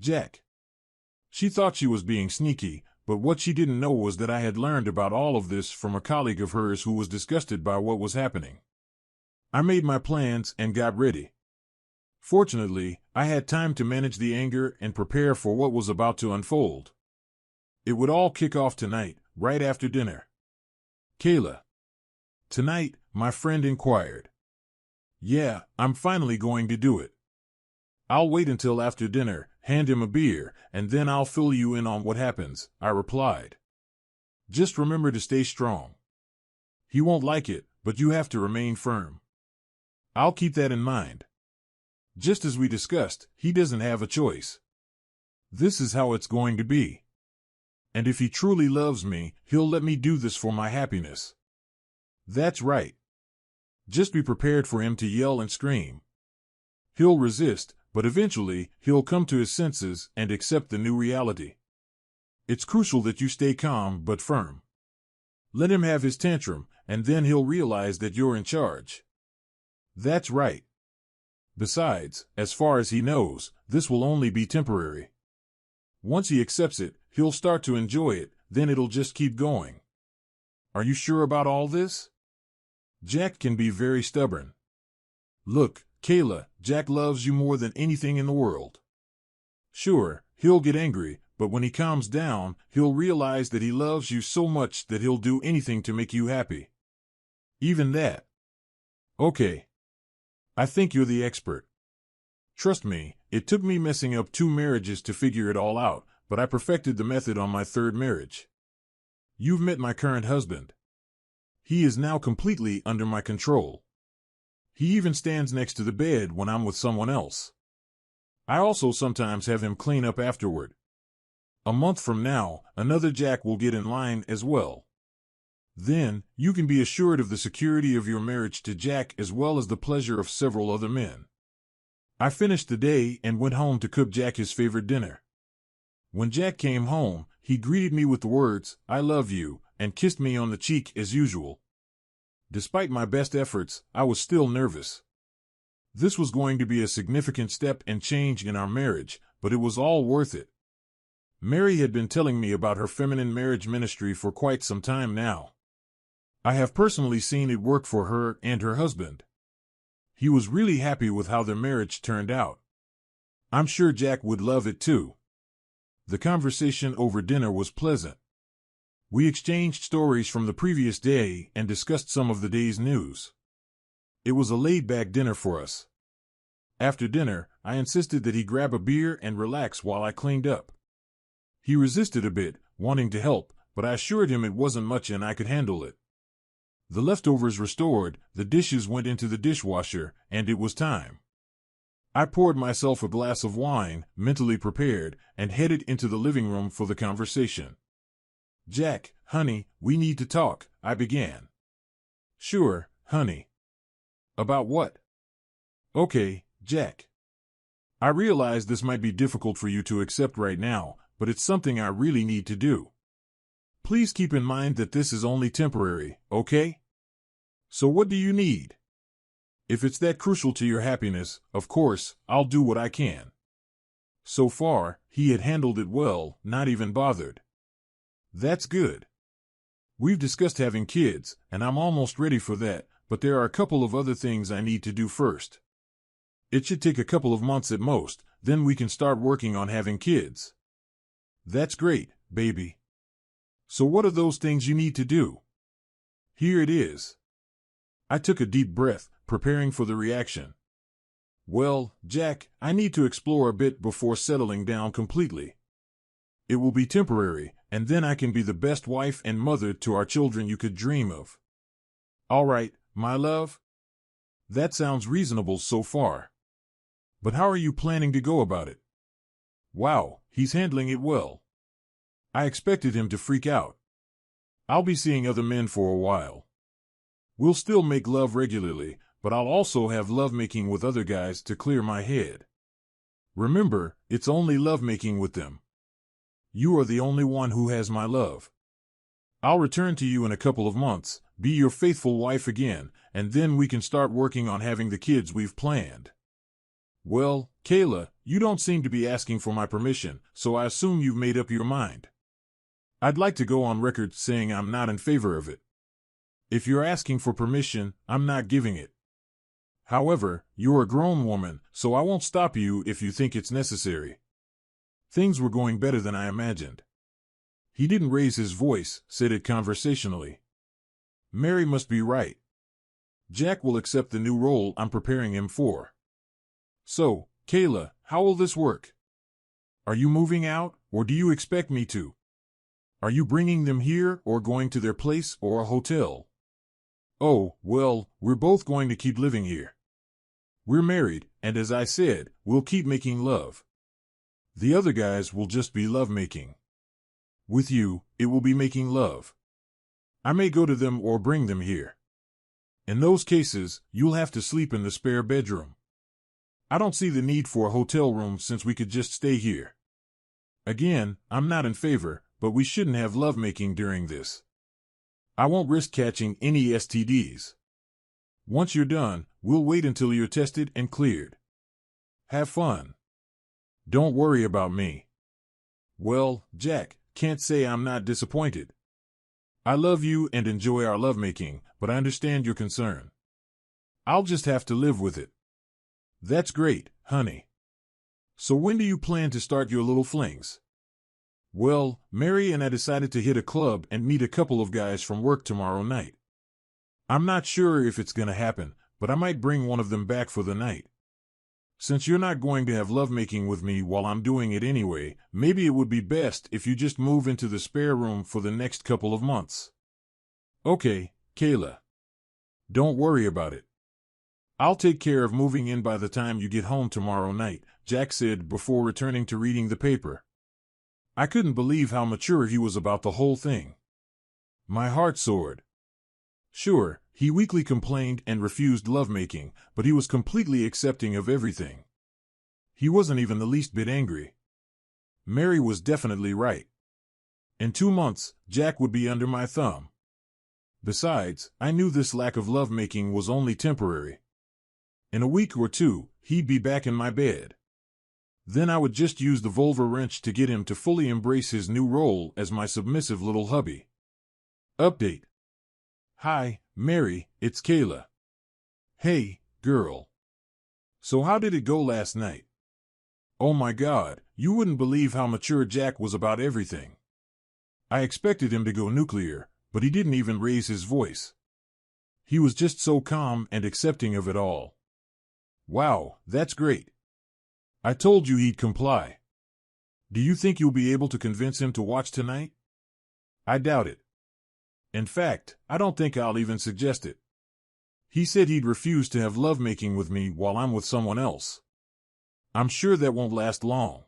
Jack. She thought she was being sneaky, but what she didn't know was that I had learned about all of this from a colleague of hers who was disgusted by what was happening. I made my plans and got ready. Fortunately, I had time to manage the anger and prepare for what was about to unfold. It would all kick off tonight, right after dinner. Kayla. Tonight, my friend inquired. Yeah, I'm finally going to do it. I'll wait until after dinner, hand him a beer, and then I'll fill you in on what happens, I replied. Just remember to stay strong. He won't like it, but you have to remain firm. I'll keep that in mind. Just as we discussed, he doesn't have a choice. This is how it's going to be. And if he truly loves me, he'll let me do this for my happiness. That's right. Just be prepared for him to yell and scream. He'll resist, but eventually he'll come to his senses and accept the new reality. It's crucial that you stay calm but firm. Let him have his tantrum, and then he'll realize that you're in charge. That's right. Besides, as far as he knows, this will only be temporary. Once he accepts it, he'll start to enjoy it, then it'll just keep going. Are you sure about all this? Jack can be very stubborn. Look, Kayla, Jack loves you more than anything in the world. Sure, he'll get angry, but when he calms down, he'll realize that he loves you so much that he'll do anything to make you happy. Even that. Okay. I think you're the expert. Trust me, it took me messing up 2 marriages to figure it all out, but I perfected the method on my 3rd marriage. You've met my current husband. He is now completely under my control. He even stands next to the bed when I'm with someone else. I also sometimes have him clean up afterward. A month from now, another Jack will get in line as well. Then, you can be assured of the security of your marriage to Jack as well as the pleasure of several other men. I finished the day and went home to cook Jack his favorite dinner. When Jack came home, he greeted me with the words, "I love you," and kissed me on the cheek as usual. Despite my best efforts, I was still nervous. This was going to be a significant step and change in our marriage, but it was all worth it. Mary had been telling me about her feminine marriage ministry for quite some time now. I have personally seen it work for her and her husband. He was really happy with how their marriage turned out. I'm sure Jack would love it too. The conversation over dinner was pleasant. We exchanged stories from the previous day and discussed some of the day's news. It was a laid-back dinner for us. After dinner, I insisted that he grab a beer and relax while I cleaned up. He resisted a bit, wanting to help, but I assured him it wasn't much and I could handle it. The leftovers restored, the dishes went into the dishwasher, and it was time. I poured myself a glass of wine, mentally prepared, and headed into the living room for the conversation. Jack, honey, we need to talk, I began. Sure, honey. About what? Okay, Jack. I realize this might be difficult for you to accept right now, but it's something I really need to do. Please keep in mind that this is only temporary, okay? So what do you need? If it's that crucial to your happiness, of course, I'll do what I can. So far, he had handled it well, not even bothered. That's good. We've discussed having kids, and I'm almost ready for that, but there are a couple of other things I need to do first. It should take a couple of months at most, then we can start working on having kids. That's great, baby. So what are those things you need to do? Here it is. I took a deep breath, preparing for the reaction. Well, Jack, I need to explore a bit before settling down completely. It will be temporary, and then I can be the best wife and mother to our children you could dream of. All right, my love? That sounds reasonable so far. But how are you planning to go about it? Wow, he's handling it well. I expected him to freak out. I'll be seeing other men for a while. We'll still make love regularly, but I'll also have lovemaking with other guys to clear my head. Remember, it's only lovemaking with them. You are the only one who has my love. I'll return to you in a couple of months, be your faithful wife again, and then we can start working on having the kids we've planned. Well, Kayla, you don't seem to be asking for my permission, so I assume you've made up your mind. I'd like to go on record saying I'm not in favor of it. If you're asking for permission, I'm not giving it. However, you're a grown woman, so I won't stop you if you think it's necessary. Things were going better than I imagined. He didn't raise his voice, said it conversationally. Mary must be right. Jack will accept the new role I'm preparing him for. So, Kayla, how will this work? Are you moving out, or do you expect me to? Are you bringing them here or going to their place or a hotel? Oh, well, we're both going to keep living here. We're married, and as I said, we'll keep making love. The other guys will just be lovemaking. With you, it will be making love. I may go to them or bring them here. In those cases, you'll have to sleep in the spare bedroom. I don't see the need for a hotel room since we could just stay here. Again, I'm not in favor, but we shouldn't have lovemaking during this. I won't risk catching any STDs. Once you're done, we'll wait until you're tested and cleared. Have fun. Don't worry about me. Well, Jack, can't say I'm not disappointed. I love you and enjoy our lovemaking, but I understand your concern. I'll just have to live with it. That's great, honey. So when do you plan to start your little flings? Well, Mary and I decided to hit a club and meet a couple of guys from work tomorrow night. I'm not sure if it's gonna happen, but I might bring one of them back for the night. Since you're not going to have lovemaking with me while I'm doing it anyway, maybe it would be best if you just move into the spare room for the next couple of months. Okay, Kayla. Don't worry about it. I'll take care of moving in by the time you get home tomorrow night, Jack said before returning to reading the paper. I couldn't believe how mature he was about the whole thing. My heart soared. Sure, he weakly complained and refused lovemaking, but he was completely accepting of everything. He wasn't even the least bit angry. Mary was definitely right. In 2 months, Jack would be under my thumb. Besides, I knew this lack of lovemaking was only temporary. In a week or two, he'd be back in my bed. Then I would just use the vulva wrench to get him to fully embrace his new role as my submissive little hubby. Update. Hi, Mary, it's Kayla. Hey, girl. So how did it go last night? Oh my God, you wouldn't believe how mature Jack was about everything. I expected him to go nuclear, but he didn't even raise his voice. He was just so calm and accepting of it all. Wow, that's great. I told you he'd comply. Do you think you'll be able to convince him to watch tonight? I doubt it. In fact, I don't think I'll even suggest it. He said he'd refuse to have lovemaking with me while I'm with someone else. I'm sure that won't last long.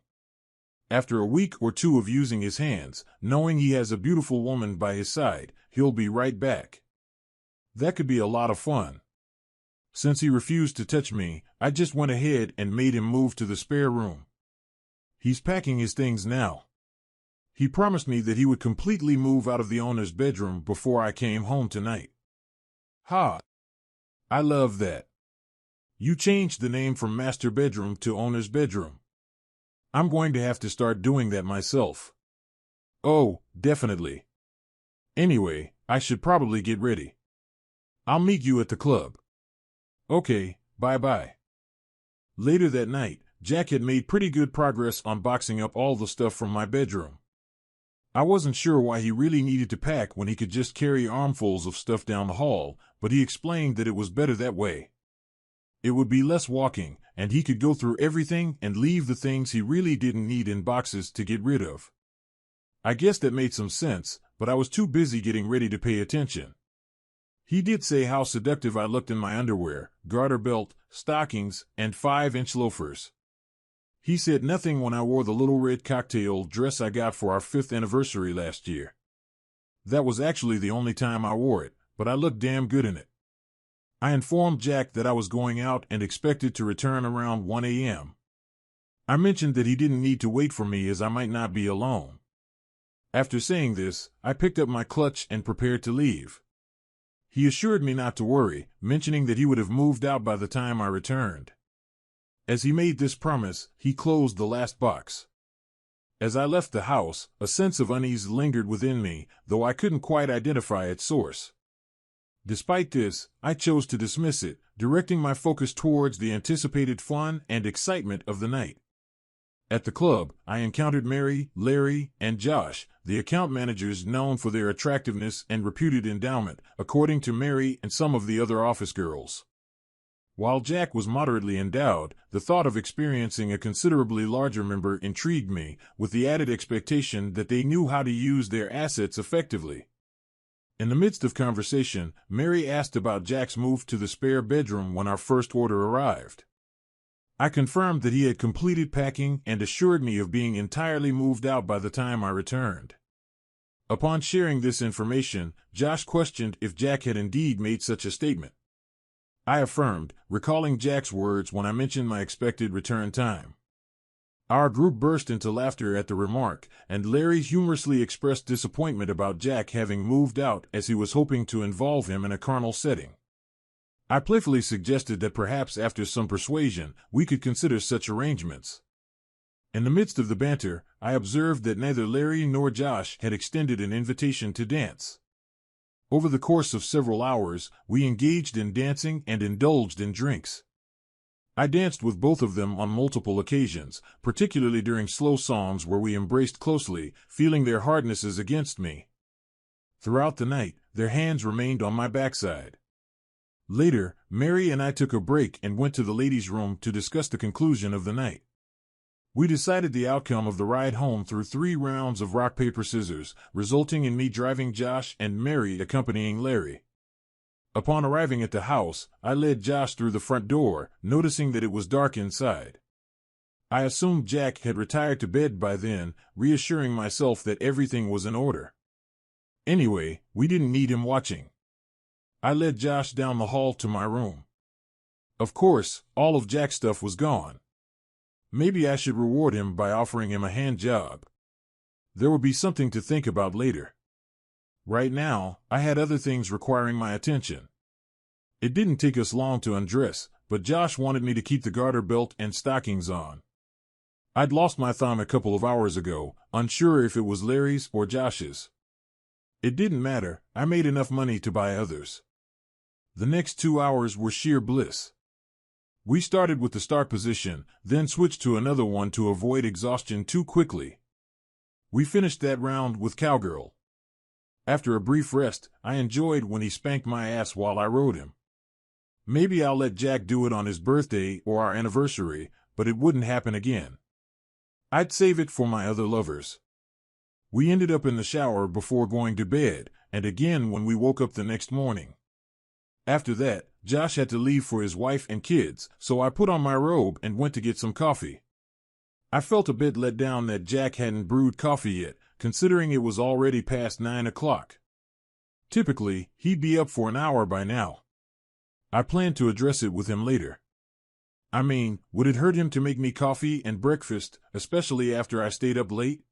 After a week or two of using his hands, knowing he has a beautiful woman by his side, he'll be right back. That could be a lot of fun. Since he refused to touch me, I just went ahead and made him move to the spare room. He's packing his things now. He promised me that he would completely move out of the owner's bedroom before I came home tonight. Ha! I love that. You changed the name from master bedroom to owner's bedroom. I'm going to have to start doing that myself. Oh, definitely. Anyway, I should probably get ready. I'll meet you at the club. Okay, bye-bye. Later that night, Jack had made pretty good progress on boxing up all the stuff from my bedroom. I wasn't sure why he really needed to pack when he could just carry armfuls of stuff down the hall, but he explained that it was better that way. It would be less walking, and he could go through everything and leave the things he really didn't need in boxes to get rid of. I guess that made some sense, but I was too busy getting ready to pay attention. He did say how seductive I looked in my underwear, garter belt, stockings, and 5-inch loafers. He said nothing when I wore the little red cocktail dress I got for our 5th anniversary last year. That was actually the only time I wore it, but I looked damn good in it. I informed Jack that I was going out and expected to return around 1 a.m. I mentioned that he didn't need to wait for me as I might not be alone. After saying this, I picked up my clutch and prepared to leave. He assured me not to worry, mentioning that he would have moved out by the time I returned. As he made this promise, he closed the last box. As I left the house, a sense of unease lingered within me, though I couldn't quite identify its source. Despite this, I chose to dismiss it, directing my focus towards the anticipated fun and excitement of the night. At the club, I encountered Mary, Larry, and Josh, the account managers known for their attractiveness and reputed endowment, according to Mary and some of the other office girls. While Jack was moderately endowed, the thought of experiencing a considerably larger member intrigued me, with the added expectation that they knew how to use their assets effectively. In the midst of conversation, Mary asked about Jack's move to the spare bedroom when our first order arrived. I confirmed that he had completed packing and assured me of being entirely moved out by the time I returned. Upon sharing this information, Josh questioned if Jack had indeed made such a statement. I affirmed, recalling Jack's words when I mentioned my expected return time. Our group burst into laughter at the remark, and Larry humorously expressed disappointment about Jack having moved out as he was hoping to involve him in a carnal setting. I playfully suggested that perhaps after some persuasion, we could consider such arrangements. In the midst of the banter, I observed that neither Larry nor Josh had extended an invitation to dance. Over the course of several hours, we engaged in dancing and indulged in drinks. I danced with both of them on multiple occasions, particularly during slow songs where we embraced closely, feeling their hardnesses against me. Throughout the night, their hands remained on my backside. Later, Mary and I took a break and went to the ladies' room to discuss the conclusion of the night. We decided the outcome of the ride home through 3 rounds of rock, paper, scissors, resulting in me driving Josh and Mary accompanying Larry. Upon arriving at the house, I led Josh through the front door, noticing that it was dark inside. I assumed Jack had retired to bed by then, reassuring myself that everything was in order. Anyway, we didn't need him watching. I led Josh down the hall to my room. Of course, all of Jack's stuff was gone. Maybe I should reward him by offering him a hand job. There would be something to think about later. Right now, I had other things requiring my attention. It didn't take us long to undress, but Josh wanted me to keep the garter belt and stockings on. I'd lost my thumb a couple of hours ago, unsure if it was Larry's or Josh's. It didn't matter, I made enough money to buy others. The next 2 hours were sheer bliss. We started with the start position, then switched to another one to avoid exhaustion too quickly. We finished that round with cowgirl. After a brief rest, I enjoyed when he spanked my ass while I rode him. Maybe I'll let Jack do it on his birthday or our anniversary, but it wouldn't happen again. I'd save it for my other lovers. We ended up in the shower before going to bed, and again when we woke up the next morning. After that, Josh had to leave for his wife and kids, so I put on my robe and went to get some coffee. I felt a bit let down that Jack hadn't brewed coffee yet, considering it was already past 9 o'clock. Typically, he'd be up for an hour by now. I planned to address it with him later. I mean, would it hurt him to make me coffee and breakfast, especially after I stayed up late?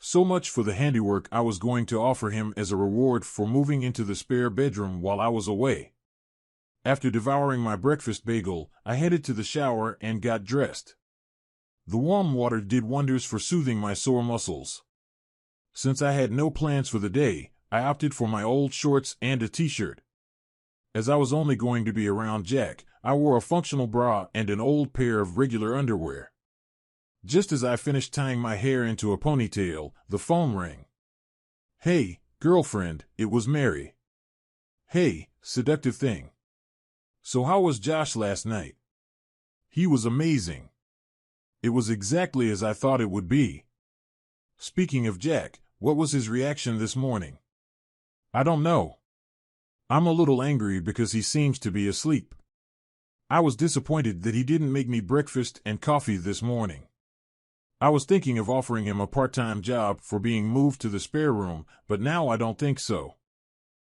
So much for the handiwork I was going to offer him as a reward for moving into the spare bedroom while I was away. After devouring my breakfast bagel, I headed to the shower and got dressed. The warm water did wonders for soothing my sore muscles. Since I had no plans for the day, I opted for my old shorts and a t-shirt. As I was only going to be around Jack, I wore a functional bra and an old pair of regular underwear. Just as I finished tying my hair into a ponytail, the phone rang. "Hey, girlfriend," it was Mary. "Hey, seductive thing. So how was Josh last night?" "He was amazing. It was exactly as I thought it would be." "Speaking of Jack, what was his reaction this morning?" "I don't know. I'm a little angry because he seems to be asleep. I was disappointed that he didn't make me breakfast and coffee this morning. I was thinking of offering him a part-time job for being moved to the spare room, but now I don't think so.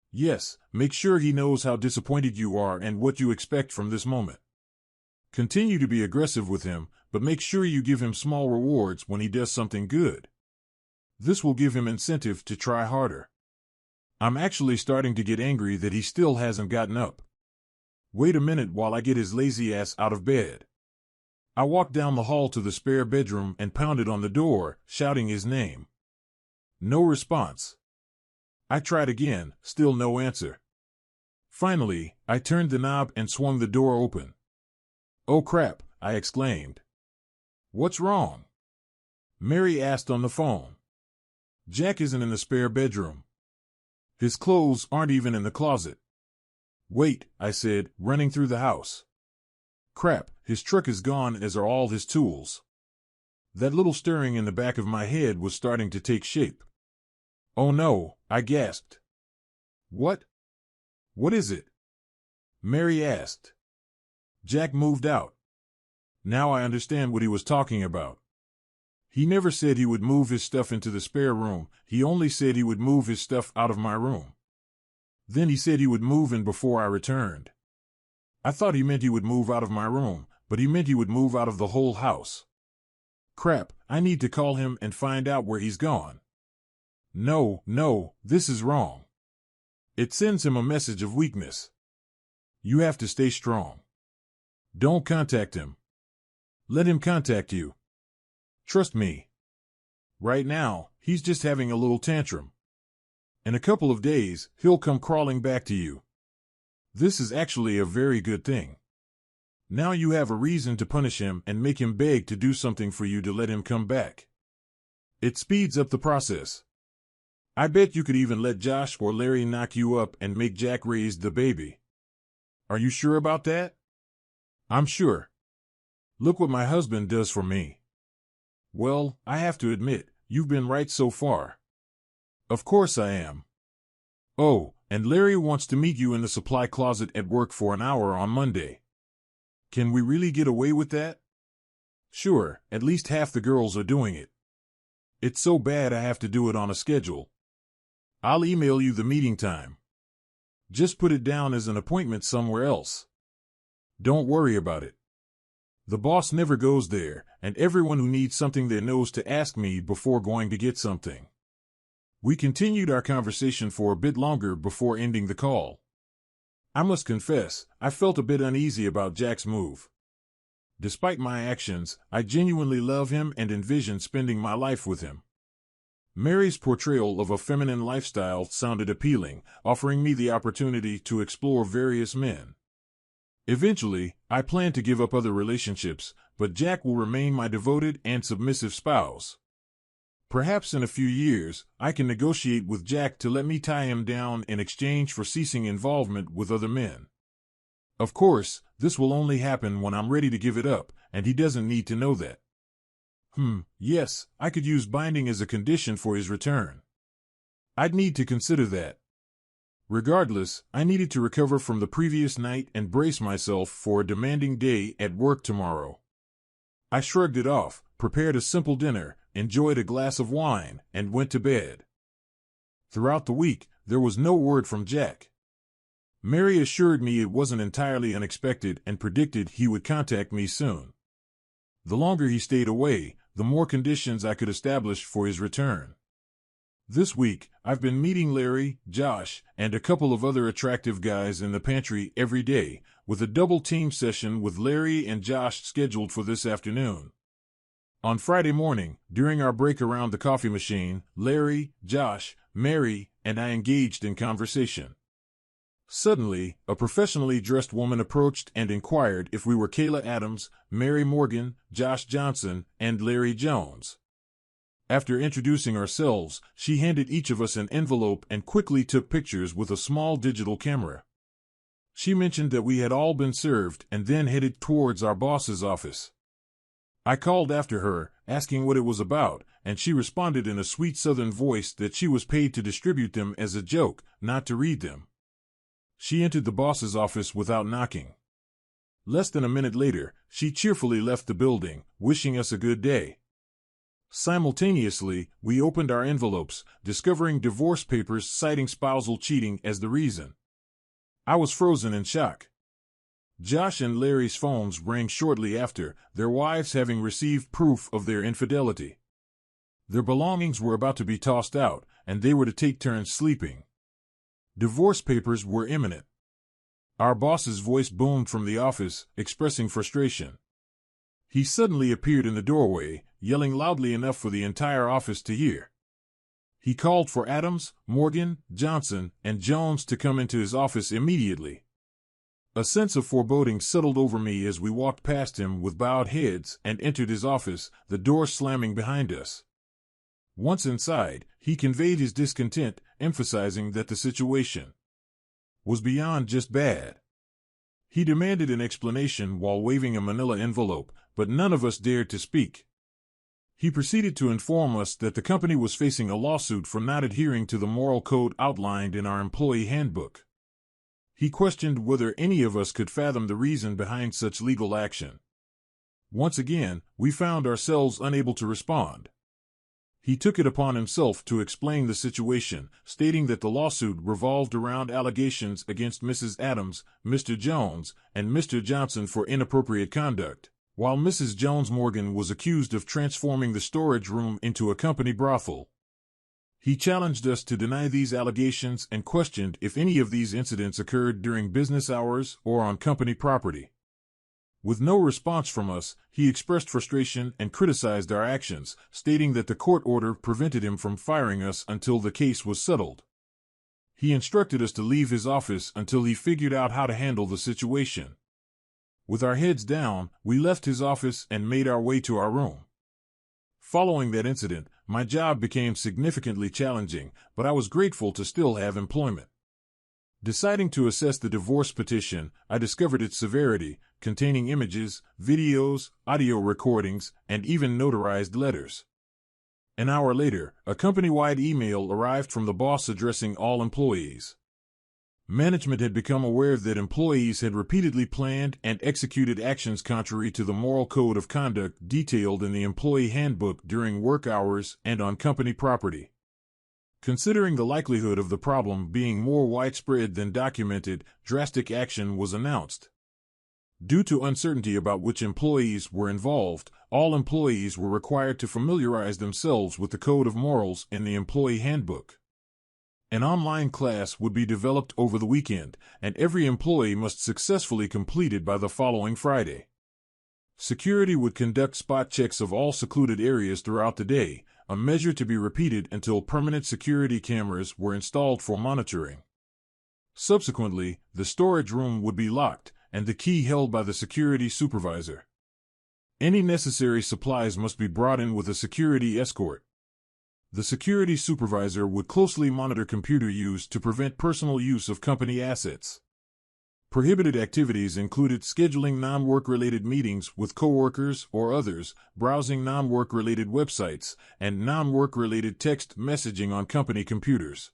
Yes, make sure he knows how disappointed you are and what you expect from this moment. Continue to be aggressive with him, but make sure you give him small rewards when he does something good. This will give him incentive to try harder. I'm actually starting to get angry that he still hasn't gotten up. Wait a minute while I get his lazy ass out of bed." I walked down the hall to the spare bedroom and pounded on the door, shouting his name. No response. I tried again, still no answer. Finally, I turned the knob and swung the door open. "Oh crap," I exclaimed. "What's wrong?" Mary asked on the phone. "Jack isn't in the spare bedroom. His clothes aren't even in the closet." "Wait," I said, running through the house. "Crap, his truck is gone, as are all his tools." That little stirring in the back of my head was starting to take shape. "Oh no," I gasped. "What? What is it?" Mary asked. "Jack moved out." Now I understand what he was talking about. He never said he would move his stuff into the spare room, he only said he would move his stuff out of my room. Then he said he would move in before I returned. I thought he meant he would move out of my room, but he meant he would move out of the whole house. Crap, I need to call him and find out where he's gone. No, this is wrong. It sends him a message of weakness. You have to stay strong. Don't contact him. Let him contact you. Trust me. Right now, he's just having a little tantrum. In a couple of days, he'll come crawling back to you. This is actually a very good thing. Now you have a reason to punish him and make him beg to do something for you to let him come back. It speeds up the process. I bet you could even let Josh or Larry knock you up and make Jack raise the baby. Are you sure about that? I'm sure. Look what my husband does for me. Well, I have to admit, you've been right so far. Of course I am. Oh, and Larry wants to meet you in the supply closet at work for an hour on Monday. Can we really get away with that? Sure, at least half the girls are doing it. It's so bad I have to do it on a schedule. I'll email you the meeting time. Just put it down as an appointment somewhere else. Don't worry about it. The boss never goes there, and everyone who needs something there knows to ask me before going to get something. We continued our conversation for a bit longer before ending the call. I must confess, I felt a bit uneasy about Jack's move. Despite my actions, I genuinely love him and envision spending my life with him. Mary's portrayal of a feminine lifestyle sounded appealing, offering me the opportunity to explore various men. Eventually, I plan to give up other relationships, but Jack will remain my devoted and submissive spouse. Perhaps in a few years, I can negotiate with Jack to let me tie him down in exchange for ceasing involvement with other men. Of course, this will only happen when I'm ready to give it up, and he doesn't need to know that. Yes, I could use binding as a condition for his return. I'd need to consider that. Regardless, I needed to recover from the previous night and brace myself for a demanding day at work tomorrow. I shrugged it off, prepared a simple dinner, enjoyed a glass of wine, and went to bed. Throughout the week, there was no word from Jack. Mary assured me it wasn't entirely unexpected and predicted he would contact me soon. The longer he stayed away, the more conditions I could establish for his return. This week, I've been meeting Larry, Josh, and a couple of other attractive guys in the pantry every day, with a double team session with Larry and Josh scheduled for this afternoon. On Friday morning, during our break around the coffee machine, Larry, Josh, Mary, and I engaged in conversation. Suddenly, a professionally dressed woman approached and inquired if we were Kayla Adams, Mary Morgan, Josh Johnson, and Larry Jones. After introducing ourselves, she handed each of us an envelope and quickly took pictures with a small digital camera. She mentioned that we had all been served and then headed towards our boss's office. I called after her, asking what it was about, and she responded in a sweet southern voice that she was paid to distribute them as a joke, not to read them. She entered the boss's office without knocking. Less than a minute later, she cheerfully left the building, wishing us a good day. Simultaneously, we opened our envelopes, discovering divorce papers citing spousal cheating as the reason. I was frozen in shock. Josh and Larry's phones rang shortly after, their wives having received proof of their infidelity. Their belongings were about to be tossed out, and they were to take turns sleeping. Divorce papers were imminent. Our boss's voice boomed from the office, expressing frustration. He suddenly appeared in the doorway, yelling loudly enough for the entire office to hear. He called for Adams, Morgan, Johnson, and Jones to come into his office immediately. A sense of foreboding settled over me as we walked past him with bowed heads and entered his office, the door slamming behind us. Once inside, he conveyed his discontent, emphasizing that the situation was beyond just bad. He demanded an explanation while waving a manila envelope, but none of us dared to speak. He proceeded to inform us that the company was facing a lawsuit for not adhering to the moral code outlined in our employee handbook. He questioned whether any of us could fathom the reason behind such legal action. Once again, we found ourselves unable to respond. He took it upon himself to explain the situation, stating that the lawsuit revolved around allegations against Mrs. Adams, Mr. Jones, and Mr. Johnson for inappropriate conduct, while Mrs. Jones Morgan was accused of transforming the storage room into a company brothel. He challenged us to deny these allegations and questioned if any of these incidents occurred during business hours or on company property. With no response from us, he expressed frustration and criticized our actions, stating that the court order prevented him from firing us until the case was settled. He instructed us to leave his office until he figured out how to handle the situation. With our heads down, we left his office and made our way to our room. Following that incident, my job became significantly challenging, but I was grateful to still have employment. Deciding to assess the divorce petition, I discovered its severity, containing images, videos, audio recordings, and even notarized letters. An hour later, a company-wide email arrived from the boss addressing all employees. Management had become aware that employees had repeatedly planned and executed actions contrary to the moral code of conduct detailed in the employee handbook during work hours and on company property. Considering the likelihood of the problem being more widespread than documented, drastic action was announced. Due to uncertainty about which employees were involved, all employees were required to familiarize themselves with the code of morals in the employee handbook. An online class would be developed over the weekend, and every employee must successfully complete it by the following Friday. Security would conduct spot checks of all secluded areas throughout the day, a measure to be repeated until permanent security cameras were installed for monitoring. Subsequently, the storage room would be locked, and the key held by the security supervisor. Any necessary supplies must be brought in with a security escort. The security supervisor would closely monitor computer use to prevent personal use of company assets. Prohibited activities included scheduling non-work-related meetings with coworkers or others, browsing non-work-related websites, and non-work-related text messaging on company computers.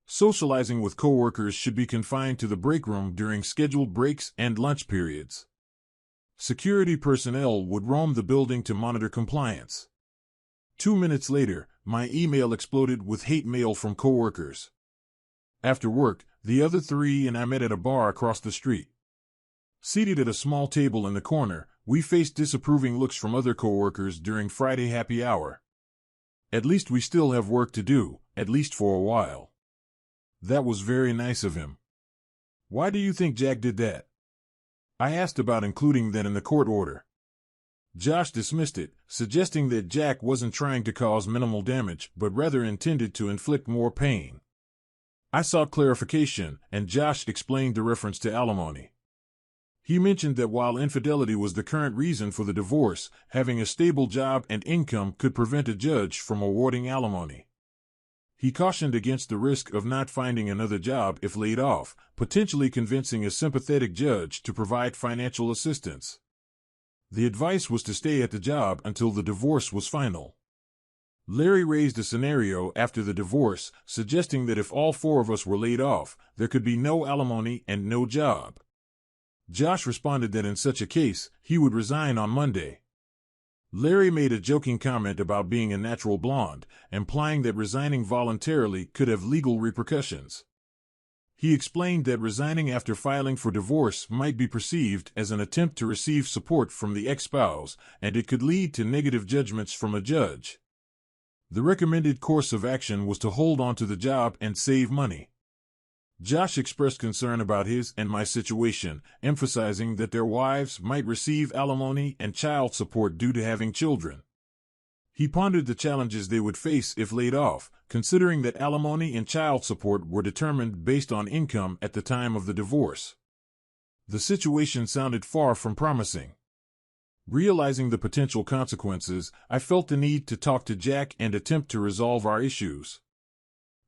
Socializing with coworkers should be confined to the break room during scheduled breaks and lunch periods. Security personnel would roam the building to monitor compliance. 2 minutes later, my email exploded with hate mail from coworkers. After work, the other three and I met at a bar across the street. Seated at a small table in the corner, we faced disapproving looks from other coworkers during Friday happy hour. At least we still have work to do, at least for a while. That was very nice of him. Why do you think Jack did that? I asked about including that in the court order. Josh dismissed it, suggesting that Jack wasn't trying to cause minimal damage, but rather intended to inflict more pain. I sought clarification, and Josh explained the reference to alimony. He mentioned that while infidelity was the current reason for the divorce, having a stable job and income could prevent a judge from awarding alimony. He cautioned against the risk of not finding another job if laid off, potentially convincing a sympathetic judge to provide financial assistance. The advice was to stay at the job until the divorce was final. Larry raised a scenario after the divorce, suggesting that if all four of us were laid off, there could be no alimony and no job. Josh responded that in such a case, he would resign on Monday. Larry made a joking comment about being a natural blonde, implying that resigning voluntarily could have legal repercussions. He explained that resigning after filing for divorce might be perceived as an attempt to receive support from the ex-spouse, and it could lead to negative judgments from a judge. The recommended course of action was to hold on to the job and save money. Josh expressed concern about his and my situation, emphasizing that their wives might receive alimony and child support due to having children. He pondered the challenges they would face if laid off, considering that alimony and child support were determined based on income at the time of the divorce. The situation sounded far from promising. Realizing the potential consequences, I felt the need to talk to Jack and attempt to resolve our issues.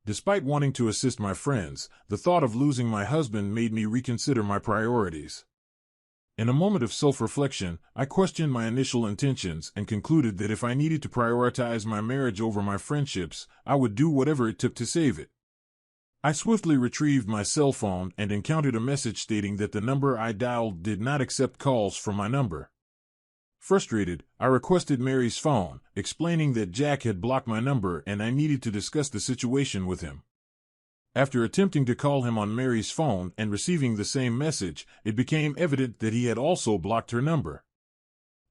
Despite wanting to assist my friends, the thought of losing my husband made me reconsider my priorities. In a moment of self-reflection, I questioned my initial intentions and concluded that if I needed to prioritize my marriage over my friendships, I would do whatever it took to save it. I swiftly retrieved my cell phone and encountered a message stating that the number I dialed did not accept calls from my number. Frustrated, I requested Mary's phone, explaining that Jack had blocked my number and I needed to discuss the situation with him. After attempting to call him on Mary's phone and receiving the same message, it became evident that he had also blocked her number.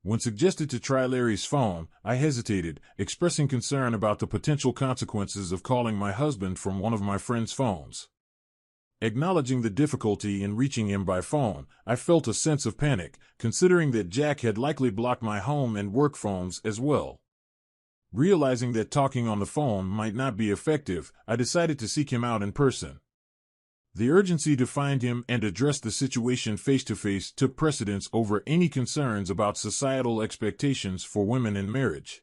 When suggested to try Larry's phone, I hesitated, expressing concern about the potential consequences of calling my husband from one of my friend's phones. Acknowledging the difficulty in reaching him by phone, I felt a sense of panic, considering that Jack had likely blocked my home and work phones as well. Realizing that talking on the phone might not be effective, I decided to seek him out in person. The urgency to find him and address the situation face-to-face took precedence over any concerns about societal expectations for women in marriage.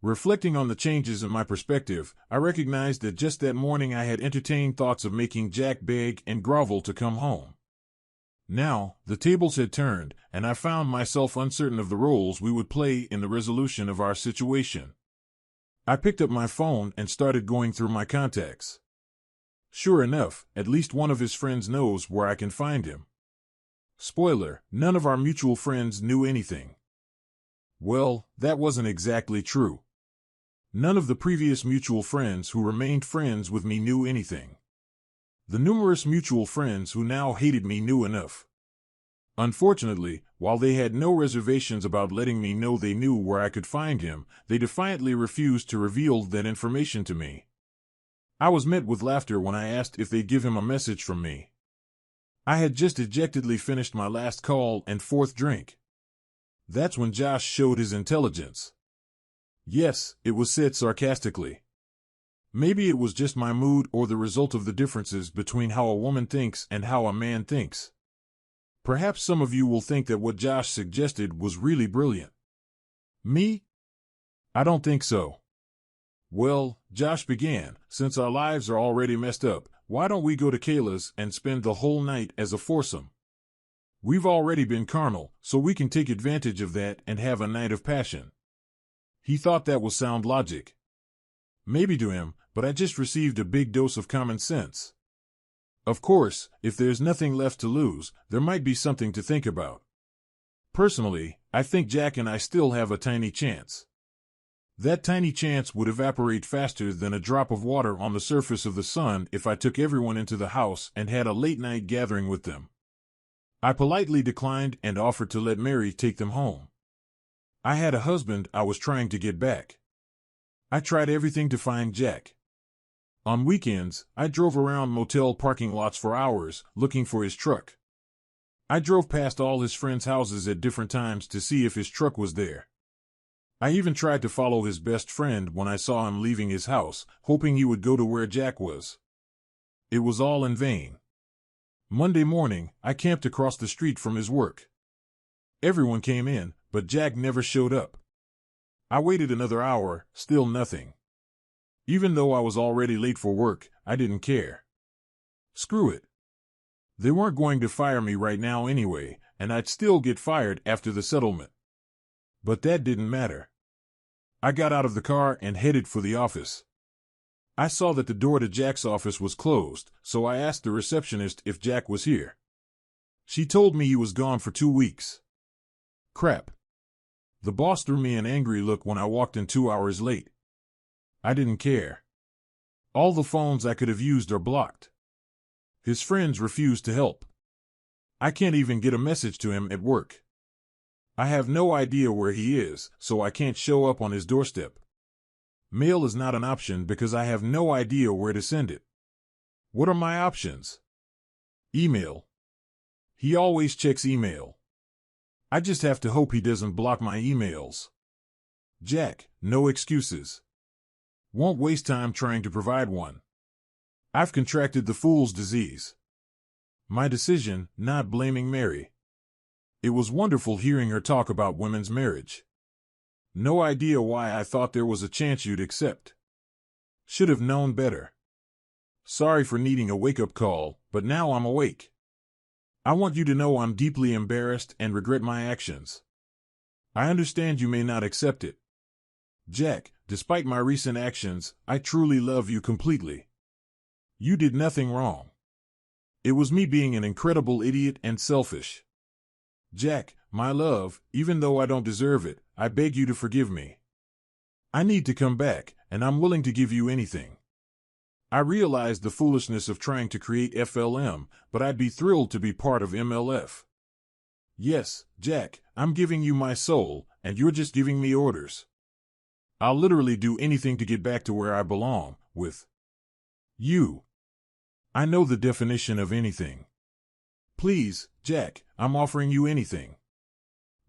Reflecting on the changes in my perspective, I recognized that just that morning I had entertained thoughts of making Jack beg and grovel to come home. Now, the tables had turned, and I found myself uncertain of the roles we would play in the resolution of our situation. I picked up my phone and started going through my contacts. Sure enough, at least one of his friends knows where I can find him. Spoiler, none of our mutual friends knew anything. Well, that wasn't exactly true. None of the previous mutual friends who remained friends with me knew anything. The numerous mutual friends who now hated me knew enough. Unfortunately, while they had no reservations about letting me know they knew where I could find him, they defiantly refused to reveal that information to me. I was met with laughter when I asked if they'd give him a message from me. I had just dejectedly finished my last call and fourth drink. That's when Josh showed his intelligence. Yes, it was said sarcastically. Maybe it was just my mood or the result of the differences between how a woman thinks and how a man thinks. Perhaps some of you will think that what Josh suggested was really brilliant. Me? I don't think so. Well, Josh began, since our lives are already messed up, why don't we go to Kayla's and spend the whole night as a foursome? We've already been carnal, so we can take advantage of that and have a night of passion. He thought that was sound logic. Maybe to him, but I just received a big dose of common sense. Of course, if there's nothing left to lose, there might be something to think about. Personally, I think Jack and I still have a tiny chance. That tiny chance would evaporate faster than a drop of water on the surface of the sun if I took everyone into the house and had a late-night gathering with them. I politely declined and offered to let Mary take them home. I had a husband I was trying to get back. I tried everything to find Jack. On weekends, I drove around motel parking lots for hours, looking for his truck. I drove past all his friends' houses at different times to see if his truck was there. I even tried to follow his best friend when I saw him leaving his house, hoping he would go to where Jack was. It was all in vain. Monday morning, I camped across the street from his work. Everyone came in, but Jack never showed up. I waited another hour, still nothing. Even though I was already late for work, I didn't care. Screw it. They weren't going to fire me right now anyway, and I'd still get fired after the settlement. But that didn't matter. I got out of the car and headed for the office. I saw that the door to Jack's office was closed, so I asked the receptionist if Jack was here. She told me he was gone for 2 weeks. Crap. The boss threw me an angry look when I walked in 2 hours late. I didn't care. All the phones I could have used are blocked. His friends refused to help. I can't even get a message to him at work. I have no idea where he is, so I can't show up on his doorstep. Mail is not an option because I have no idea where to send it. What are my options? Email. He always checks email. I just have to hope he doesn't block my emails. Jack, no excuses. Won't waste time trying to provide one. I've contracted the fool's disease. My decision, not blaming Mary. It was wonderful hearing her talk about women's marriage. No idea why I thought there was a chance you'd accept. Should have known better. Sorry for needing a wake-up call, but now I'm awake. I want you to know I'm deeply embarrassed and regret my actions. I understand you may not accept it. Jack, despite my recent actions, I truly love you completely. You did nothing wrong. It was me being an incredible idiot and selfish. Jack, my love, even though I don't deserve it, I beg you to forgive me. I need to come back, and I'm willing to give you anything. I realize the foolishness of trying to create FLM, but I'd be thrilled to be part of MLF. Yes, Jack, I'm giving you my soul, and you're just giving me orders. I'll literally do anything to get back to where I belong, with you. I know the definition of anything. Please, Jack, I'm offering you anything.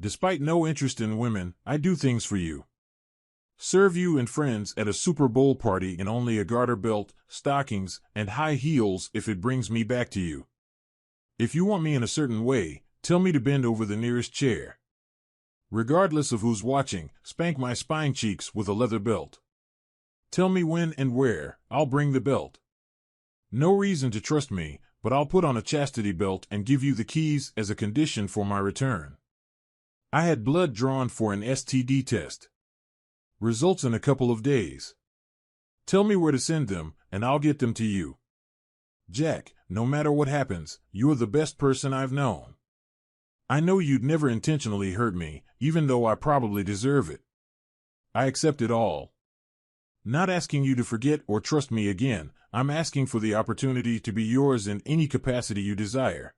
Despite no interest in women, I do things for you. Serve you and friends at a Super Bowl party in only a garter belt, stockings, and high heels if it brings me back to you. If you want me in a certain way, tell me to bend over the nearest chair. Regardless of who's watching, spank my spine cheeks with a leather belt. Tell me when and where, I'll bring the belt. No reason to trust me, but I'll put on a chastity belt and give you the keys as a condition for my return. I had blood drawn for an STD test. Results in a couple of days. Tell me where to send them, and I'll get them to you. Jack, no matter what happens, you're the best person I've known. I know you'd never intentionally hurt me, even though I probably deserve it. I accept it all. Not asking you to forget or trust me again, I'm asking for the opportunity to be yours in any capacity you desire.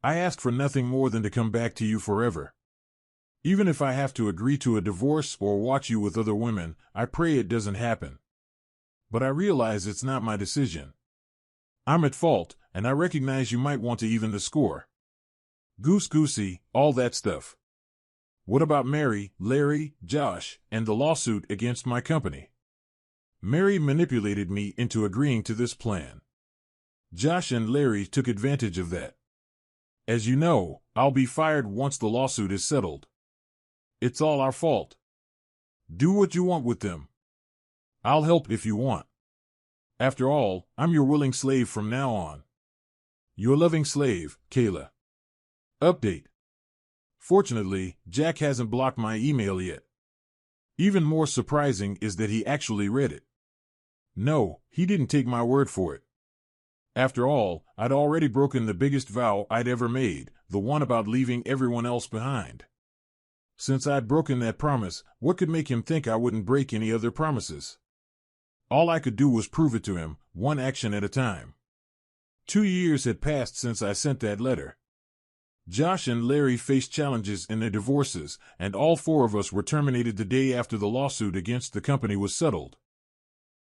I ask for nothing more than to come back to you forever. Even if I have to agree to a divorce or watch you with other women, I pray it doesn't happen. But I realize it's not my decision. I'm at fault, and I recognize you might want to even the score. Goosey, all that stuff. What about Mary, Larry, Josh, and the lawsuit against my company? Mary manipulated me into agreeing to this plan. Josh and Larry took advantage of that. As you know, I'll be fired once the lawsuit is settled. It's all our fault. Do what you want with them. I'll help if you want. After all, I'm your willing slave from now on. Your loving slave, Kayla. Update. Fortunately, Jack hasn't blocked my email yet. Even more surprising is that he actually read it. No, he didn't take my word for it. After all, I'd already broken the biggest vow I'd ever made, the one about leaving everyone else behind. Since I'd broken that promise, what could make him think I wouldn't break any other promises? All I could do was prove it to him, one action at a time. 2 years had passed since I sent that letter. Josh and Larry faced challenges in their divorces, and all 4 of us were terminated the day after the lawsuit against the company was settled.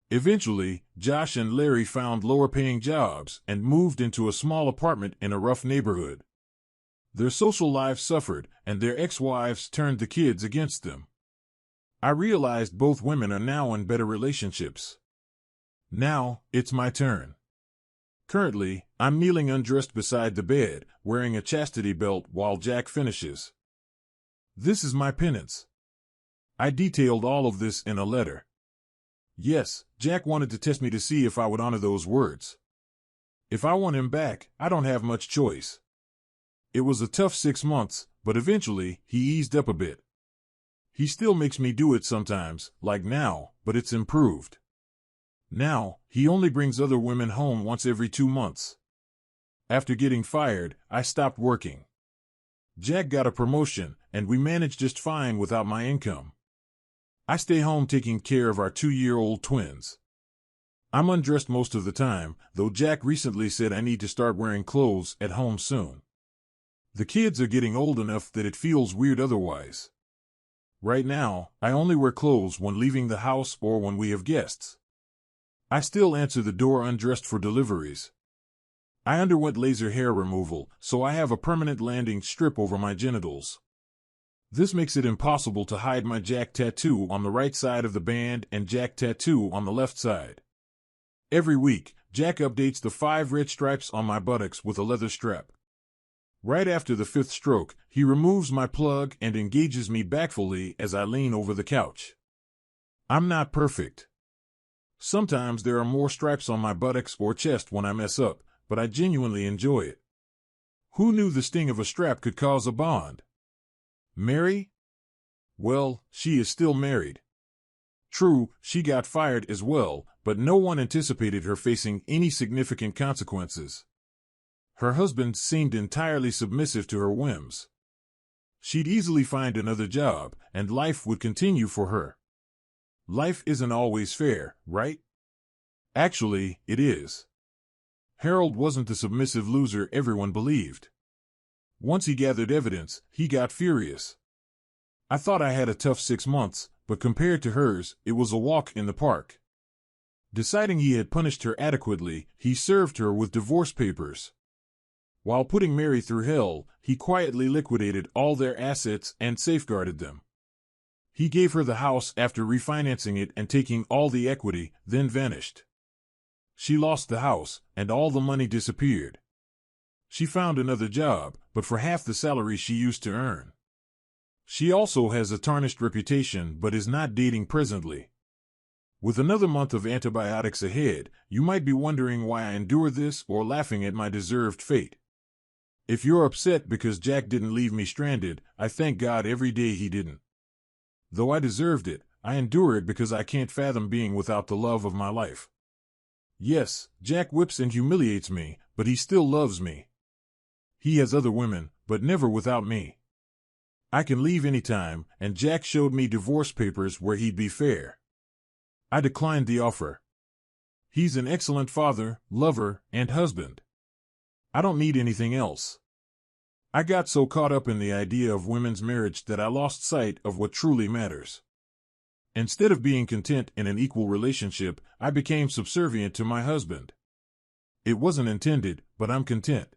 Eventually, Josh and Larry found lower-paying jobs and moved into a small apartment in a rough neighborhood. Their social lives suffered, and their ex-wives turned the kids against them. I realized both women are now in better relationships. Now, it's my turn. Currently, I'm kneeling undressed beside the bed, wearing a chastity belt while Jack finishes. This is my penance. I detailed all of this in a letter. Yes, Jack wanted to test me to see if I would honor those words. If I want him back, I don't have much choice. It was a tough 6 months, but eventually, he eased up a bit. He still makes me do it sometimes, like now, but it's improved. Now, he only brings other women home once every 2 months. After getting fired, I stopped working. Jack got a promotion, and we managed just fine without my income. I stay home taking care of our 2-year-old twins. I'm undressed most of the time, though Jack recently said I need to start wearing clothes at home soon. The kids are getting old enough that it feels weird otherwise. Right now, I only wear clothes when leaving the house or when we have guests. I still answer the door undressed for deliveries. I underwent laser hair removal, so I have a permanent landing strip over my genitals. This makes it impossible to hide my Jack tattoo on the right side of the band and Jack tattoo on the left side. Every week, Jack updates the 5 red stripes on my buttocks with a leather strap. Right after the 5th stroke, he removes my plug and engages me backfully as I lean over the couch. I'm not perfect. Sometimes there are more stripes on my buttocks or chest when I mess up, but I genuinely enjoy it. Who knew the sting of a strap could cause a bond? Mary? Well, she is still married. True, she got fired as well, but no one anticipated her facing any significant consequences. Her husband seemed entirely submissive to her whims. She'd easily find another job, and life would continue for her. Life isn't always fair, right? Actually, it is. Harold wasn't the submissive loser everyone believed. Once he gathered evidence, he got furious. I thought I had a tough 6 months, but compared to hers, it was a walk in the park. Deciding he had punished her adequately, he served her with divorce papers. While putting Mary through hell, he quietly liquidated all their assets and safeguarded them. He gave her the house after refinancing it and taking all the equity, then vanished. She lost the house, and all the money disappeared. She found another job, but for half the salary she used to earn. She also has a tarnished reputation but is not dating presently. With another month of antibiotics ahead, you might be wondering why I endure this or laughing at my deserved fate. If you're upset because Jack didn't leave me stranded, I thank God every day he didn't. Though I deserved it, I endure it because I can't fathom being without the love of my life. Yes, Jack whips and humiliates me, but he still loves me. He has other women, but never without me. I can leave anytime, and Jack showed me divorce papers where he'd be fair. I declined the offer. He's an excellent father, lover, and husband. I don't need anything else. I got so caught up in the idea of women's marriage that I lost sight of what truly matters. Instead of being content in an equal relationship, I became subservient to my husband. It wasn't intended, but I'm content.